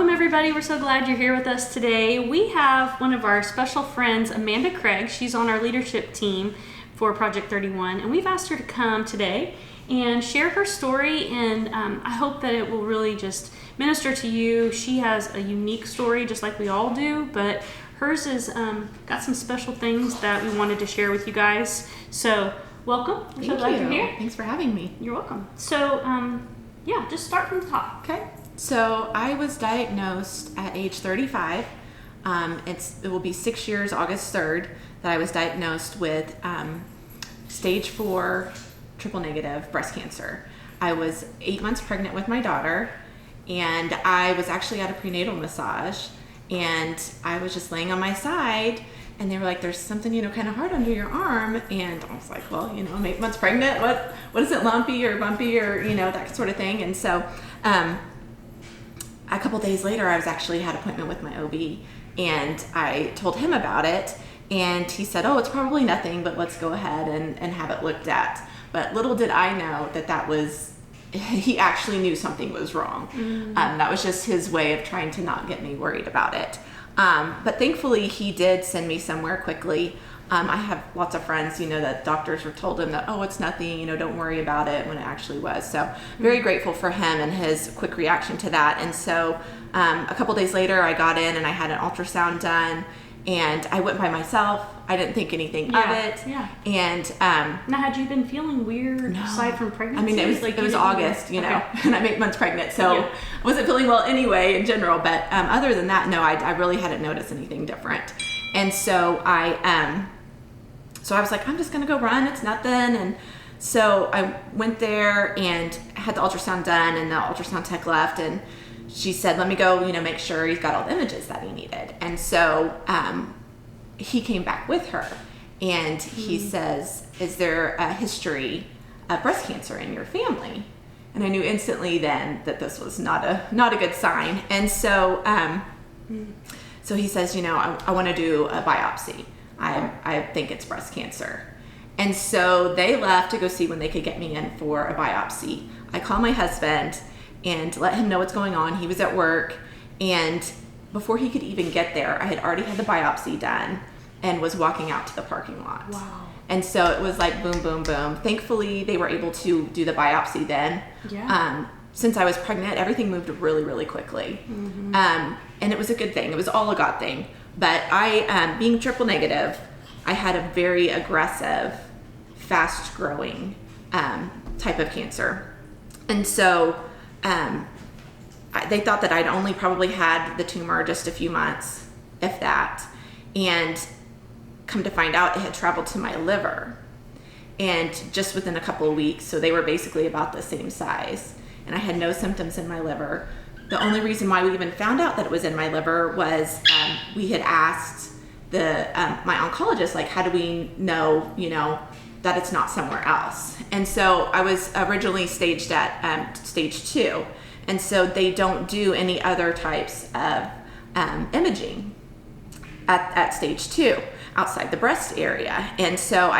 Welcome everybody. We're so glad you're here with us today. We have one of our special friends, Amanda Craig. She's on our leadership team for Project 31, and we've asked her to come today and share her story, and I hope that it will really just minister to you. She has a unique story just like we all do, but hers is got some special things that we wanted to share with you guys. So welcome. We're so glad you're here. Thanks for having me. You're welcome. So yeah, just start from the top. Okay. So I was diagnosed at age 35. It will be 6 years, August 3rd, that I was diagnosed with stage 4 triple negative breast cancer. I was 8 months pregnant with my daughter, and I was actually at a prenatal massage, and I was just laying on my side, and they were like, there's something, kind of hard under your arm. And I was like, well, I'm 8 months pregnant. What is it, lumpy or bumpy or, that sort of thing. And so, a couple days later, I was actually had an appointment with my OB, and I told him about it, and he said, oh, it's probably nothing, but let's go ahead and have it looked at. But little did I know that was, he actually knew something was wrong. Mm-hmm. That was just his way of trying to not get me worried about it. But thankfully, he did send me somewhere quickly. I have lots of friends, that doctors were told him that, oh, it's nothing, don't worry about it, when it actually was. So very grateful for him and his quick reaction to that. And so a couple days later, I got in and I had an ultrasound done, and I went by myself. I didn't think anything of it. Yeah. And now, had you been feeling weird aside from pregnancy? I mean, it was August, and I'm 8 months pregnant, so I wasn't feeling well anyway in general. But other than that, no, I really hadn't noticed anything different. And so I was like, I'm just gonna go run. It's nothing. And so I went there and had the ultrasound done, and the ultrasound tech left, and she said, let me go, make sure he's got all the images that he needed. And so he came back with her, and he says, is there a history of breast cancer in your family? And I knew instantly then that this was not a good sign. And so so he says, I want to do a biopsy. I think it's breast cancer. And so they left to go see when they could get me in for a biopsy. I call my husband and let him know what's going on. He was at work, and before he could even get there, I had already had the biopsy done and was walking out to the parking lot. Wow. And so it was like boom, boom, boom. Thankfully, they were able to do the biopsy then. Yeah. Since I was pregnant, everything moved really, really quickly. Mm-hmm. And it was a good thing. It was all a God thing. But I, being triple negative, I had a very aggressive, fast-growing type of cancer. And so they thought that I'd only probably had the tumor just a few months, if that. And come to find out, it had traveled to my liver. And just within a couple of weeks, so they were basically about the same size. And I had no symptoms in my liver. The only reason why we even found out that it was in my liver was we had asked my oncologist, like, how do we know, that it's not somewhere else? And so I was originally staged at stage 2. And so they don't do any other types of imaging at stage 2 outside the breast area. And so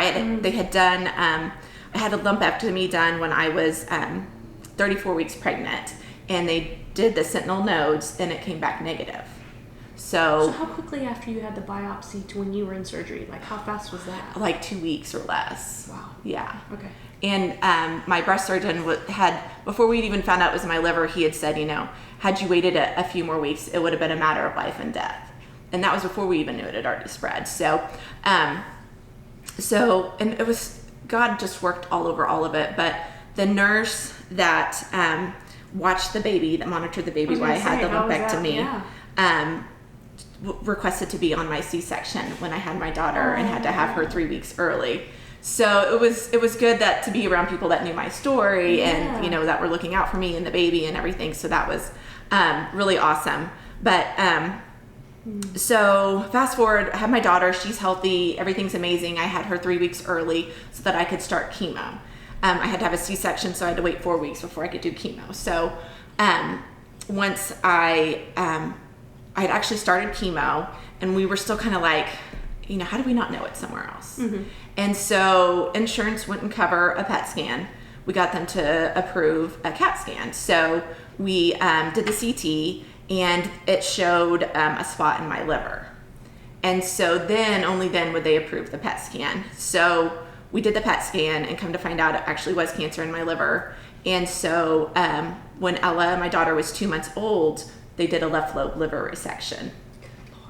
they had done, I had a lumpectomy done when I was 34 weeks pregnant, and they did the sentinel nodes, and it came back negative. So how quickly after you had the biopsy to when you were in surgery? Like, how fast was that? Like 2 weeks or less. Wow. Yeah. Okay. And my breast surgeon had, before we'd even found out it was in my liver, he had said, had you waited a few more weeks, it would have been a matter of life and death. And that was before we even knew it had already spread. So, and it was, God just worked all over all of it. But the nurse that watched the baby, that monitored the baby while I had the lumpectomy, requested to be on my C-section when I had my daughter and had to have her 3 weeks early. So it was good to be around people that knew my story and that were looking out for me and the baby and everything. So that was really awesome. But so fast forward, I had my daughter. She's healthy. Everything's amazing. I had her 3 weeks early so that I could start chemo. I had to have a C-section, so I had to wait 4 weeks before I could do chemo. So once I had actually started chemo, and we were still kind of like, how do we not know it's somewhere else? Mm-hmm. And so insurance wouldn't cover a PET scan. We got them to approve a CAT scan. So we did the CT, and it showed a spot in my liver. And so only then would they approve the PET scan. So we did the PET scan and come to find out it actually was cancer in my liver. And so when Ella, my daughter, was 2 months old, they did a left lobe liver resection.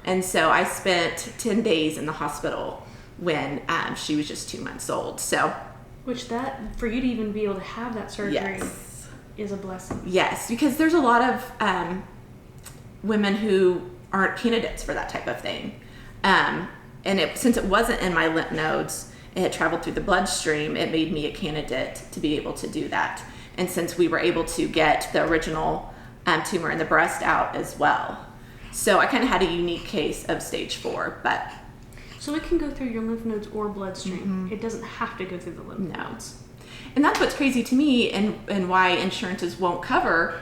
And so I spent 10 days in the hospital when she was just 2 months old. So, which for you to even be able to have that surgery yes, is a blessing. Yes, because there's a lot of women who aren't candidates for that type of thing. And since it wasn't in my lymph nodes, it had traveled through the bloodstream, it made me a candidate to be able to do that. And since we were able to get the original tumor in the breast out as well. So I kind of had a unique case of stage 4, but... So it can go through your lymph nodes or bloodstream. It doesn't have to go through the lymph nodes. And that's what's crazy to me, and why insurances won't cover,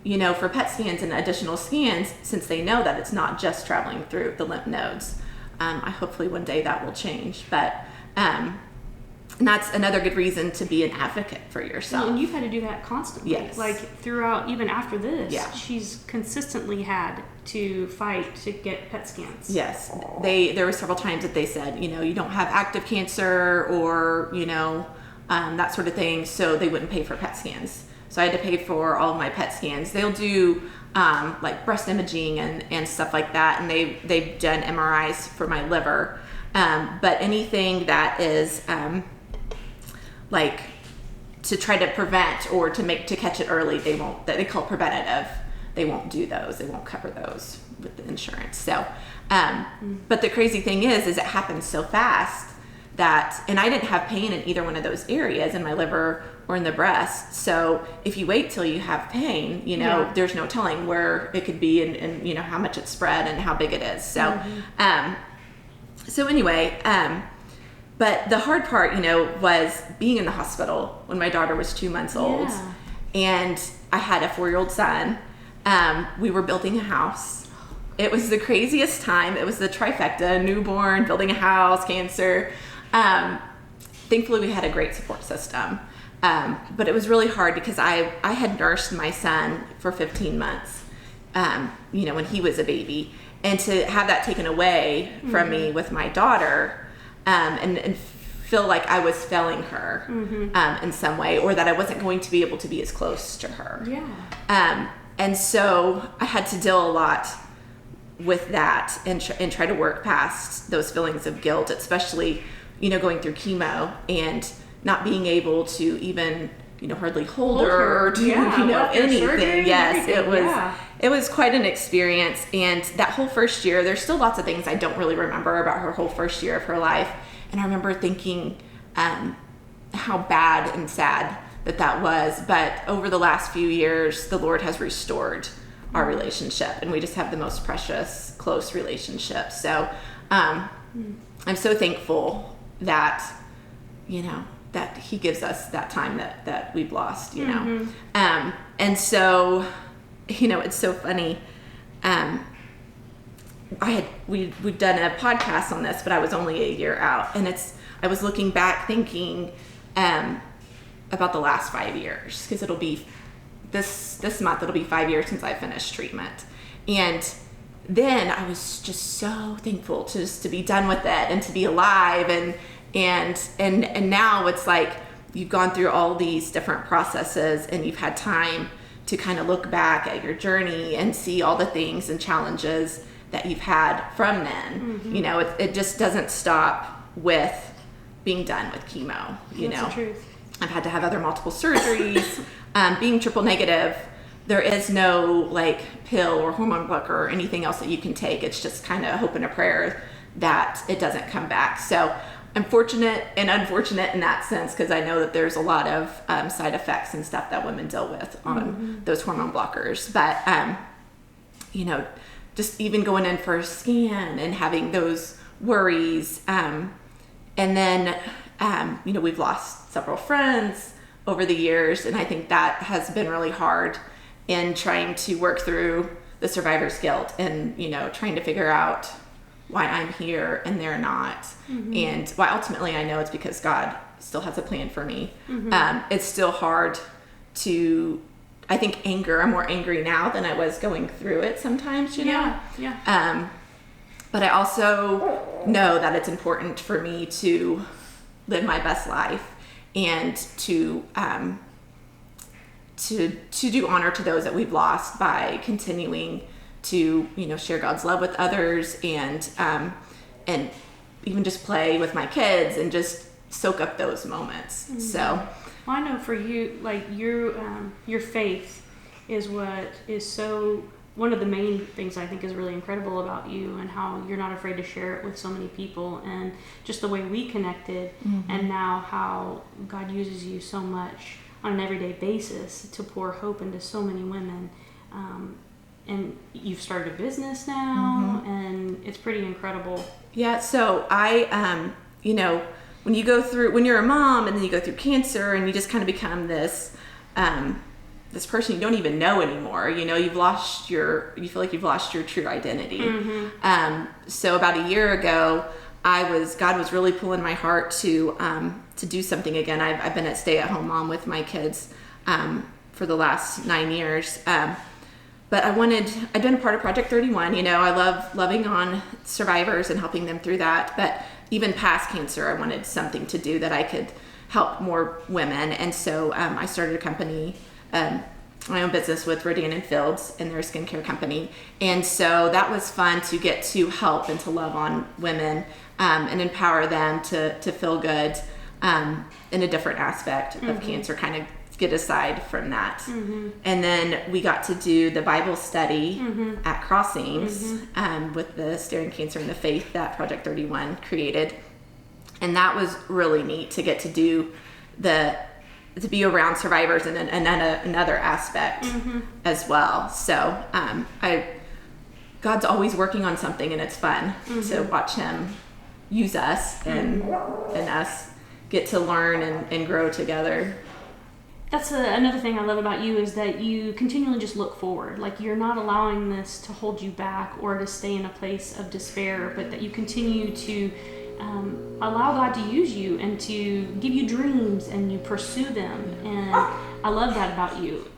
for PET scans and additional scans, since they know that it's not just traveling through the lymph nodes. Hopefully one day that will change, but and that's another good reason to be an advocate for yourself. And you've had to do that constantly. Yes. Like throughout, even after this, yeah, she's consistently had to fight to get PET scans. Yes. There were several times that they said, you don't have active cancer or, that sort of thing. So they wouldn't pay for PET scans. So I had to pay for all of my PET scans. They'll do like breast imaging and stuff like that. And they've done MRIs for my liver. But anything that is like to try to prevent or to catch it early, they won't. They call it preventative. They won't do those. They won't cover those with the insurance. So, but the crazy thing is it happens so fast and I didn't have pain in either one of those areas, in my liver or in the breast. So if you wait till you have pain, there's no telling where it could be and how much it's spread and how big it is. So, so anyway, but the hard part, was being in the hospital when my daughter was 2 months old, and I had a 4-year-old son. We were building a house. It was the craziest time. It was the trifecta: newborn, building a house, cancer. Thankfully, we had a great support system. But it was really hard because I had nursed my son for 15 months, when he was a baby. And to have that taken away from me with my daughter, and feel like I was failing her in some way, or that I wasn't going to be able to be as close to her. Yeah. And so I had to deal a lot with that and try to work past those feelings of guilt, especially, going through chemo and not being able to even, hardly hold her or do, anything. Yes, it was quite an experience. And that whole first year, there's still lots of things I don't really remember about her whole first year of her life. And I remember thinking how bad and sad that was. But over the last few years, the Lord has restored our relationship, and we just have the most precious, close relationship. So I'm so thankful that, that He gives us that time that we've lost, and so, it's so funny. We've done a podcast on this, but I was only a year out, and I was looking back thinking about the last 5 years, because it'll be this month, it'll be 5 years since I finished treatment. And then I was just so thankful to be done with it and to be alive. And now it's like you've gone through all these different processes, and you've had time to kind of look back at your journey and see all the things and challenges that you've had from then. It just doesn't stop with being done with chemo. That's the truth. I've had to have other multiple surgeries. Being triple negative, there is no like pill or hormone blocker or anything else that you can take. It's just kind of hope and a prayer that it doesn't come back. So I'm fortunate and unfortunate in that sense, because I know that there's a lot of side effects and stuff that women deal with on those hormone blockers. But, just even going in for a scan and having those worries. And then, we've lost several friends over the years, and I think that has been really hard in trying to work through the survivor's guilt and, trying to figure out why I'm here and they're not. And why ultimately I know it's because God still has a plan for me. It's still hard to I think anger. I'm more angry now than I was going through it sometimes, you know? Yeah. But I also know that it's important for me to live my best life and to do honor to those that we've lost by continuing to, you know, share God's love with others and even just play with my kids and just soak up those moments. Mm-hmm. So, well, I know for you, like your faith is what is so. One of the main things I think is really incredible about you and how you're not afraid to share it with so many people, and just the way we connected, mm-hmm. and now how God uses you so much on an everyday basis to pour hope into so many women. And you've started a business now, mm-hmm. and it's pretty incredible. Yeah, so I, you know, when you're a mom and then you go through cancer and you just kind of become this person you don't even know anymore. You know, you feel like you've lost your true identity. Mm-hmm. So about a year ago, God was really pulling my heart to do something again. I've been a stay-at-home mom with my kids for the last 9 years. But I'd been a part of Project 31. You know, I love loving on survivors and helping them through that. But even past cancer, I wanted something to do that I could help more women. And so I started a company, my own business with Rodan and Fields and their skincare company. And so that was fun to get to help and to love on women and empower them to feel good in a different aspect mm-hmm. of cancer, kind of get aside from that. Mm-hmm. And then we got to do the Bible study mm-hmm. at Crossings mm-hmm. With the Staring Cancer and the Faith that Project 31 created. And that was really neat to get to do to be around survivors in another aspect mm-hmm. as well. So God's always working on something, and it's fun mm-hmm. to watch him use us and us get to learn and grow together. That's another thing I love about you is that you continually just look forward. Like, you're not allowing this to hold you back or to stay in a place of despair, but that you continue to allow God to use you and to give you dreams, and you pursue them. And I love that about you.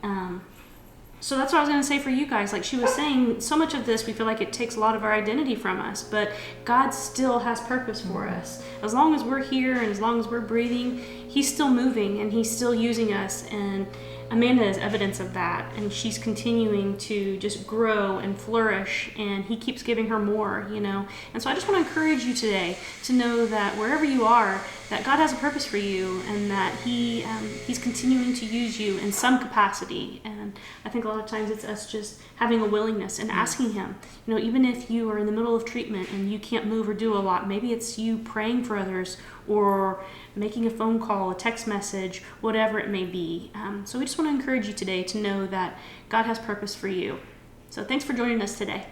So that's what I was going to say for you guys. Like she was saying, so much of this, we feel like it takes a lot of our identity from us, but God still has purpose for us. As long as we're here and as long as we're breathing, he's still moving and he's still using us. And Amanda is evidence of that, and she's continuing to just grow and flourish, and he keeps giving her more, you know. And so I just want to encourage you today to know that wherever you are, that God has a purpose for you, and that he's continuing to use you in some capacity. And I think a lot of times it's us just having a willingness and asking him, you know, even if you are in the middle of treatment and you can't move or do a lot, maybe it's you praying for others or making a phone call, a text message, whatever it may be. So we just want to encourage you today to know that God has purpose for you. So thanks for joining us today.